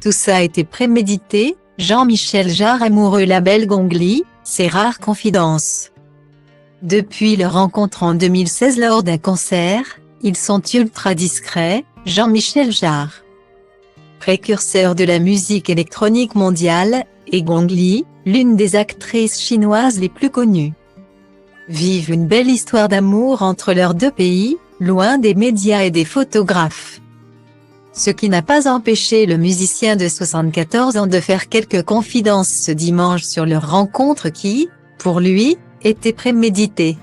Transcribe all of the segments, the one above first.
Tout ça a été prémédité, Jean-Michel Jarre amoureux la belle Gong Li, ses rares confidences. Depuis leur rencontre en 2016 lors d'un concert, ils sont ultra discrets, Jean-Michel Jarre, précurseur de la musique électronique mondiale, et Gong Li, l'une des actrices chinoises les plus connues, vivent une belle histoire d'amour entre leurs deux pays, loin des médias et des photographes. Ce qui n'a pas empêché le musicien de 74 ans de faire quelques confidences ce dimanche sur leur rencontre qui, pour lui, était préméditée.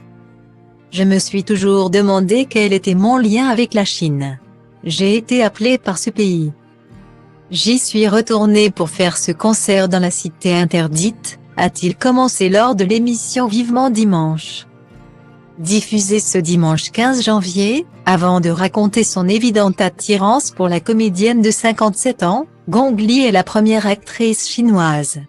Je me suis toujours demandé quel était mon lien avec la Chine. J'ai été appelé par ce pays. J'y suis retourné pour faire ce concert dans la cité interdite, a-t-il commencé lors de l'émission Vivement Dimanche, diffusée ce dimanche 15 janvier, avant de raconter son évidente attirance pour la comédienne de 57 ans, Gong Li est la première actrice chinoise,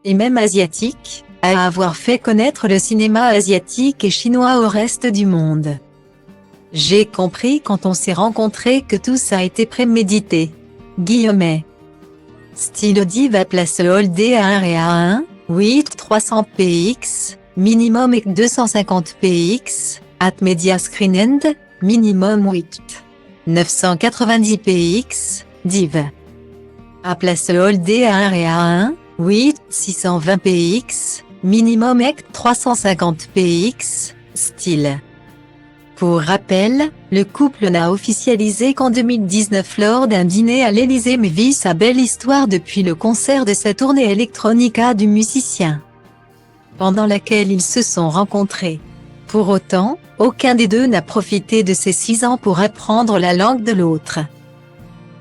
et même asiatique, à avoir fait connaître le cinéma asiatique et chinois au reste du monde. J'ai compris quand on s'est rencontrés que tout ça a été prémédité. Guillemets. Style diva place holdé à 1 et à 1, 8 300 px, minimum et 250 px, at media screen end, minimum 8 990 px, div. À place holdé à 1 et à 1, 8 620 px, minimum et 350 px, style. Pour rappel, le couple n'a officialisé qu'en 2019 lors d'un dîner à l'Élysée mais vit sa belle histoire depuis le concert de sa tournée Electronica du musicien, pendant laquelle ils se sont rencontrés. Pour autant, aucun des deux n'a profité de ces 6 ans pour apprendre la langue de l'autre.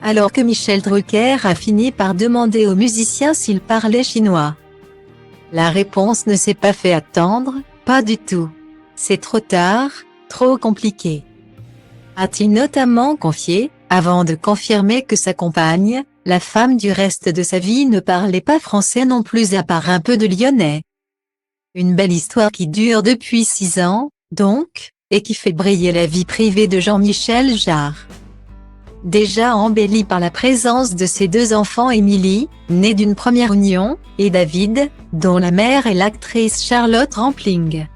Alors que Michel Drucker a fini par demander au musicien s'il parlait chinois, la réponse ne s'est pas fait attendre, pas du tout. C'est trop tard. Trop compliqué, a-t-il notamment confié, avant de confirmer que sa compagne, la femme du reste de sa vie ne parlait pas français non plus à part un peu de lyonnais. Une belle histoire qui dure depuis 6 ans, donc, et qui fait briller la vie privée de Jean-Michel Jarre. Déjà embellie par la présence de ses 2 enfants Émilie, née d'une première union, et David, dont la mère est l'actrice Charlotte Rampling,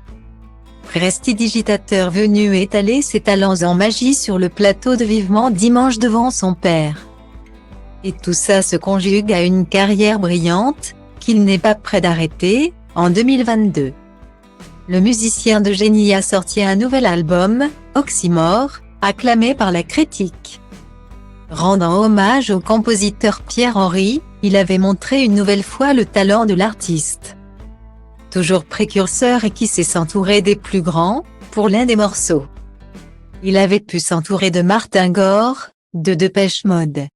prestidigitateur venu étaler ses talents en magie sur le plateau de Vivement Dimanche devant son père. Et tout ça se conjugue à une carrière brillante, qu'il n'est pas prêt d'arrêter, en 2022. Le musicien de génie a sorti un nouvel album, Oxymore, acclamé par la critique. Rendant hommage au compositeur Pierre Henry, il avait montré une nouvelle fois le talent de l'artiste, toujours précurseur et qui sait s'entourer des plus grands, pour l'un des morceaux. Il avait pu s'entourer de Martin Gore, de Depeche Mode,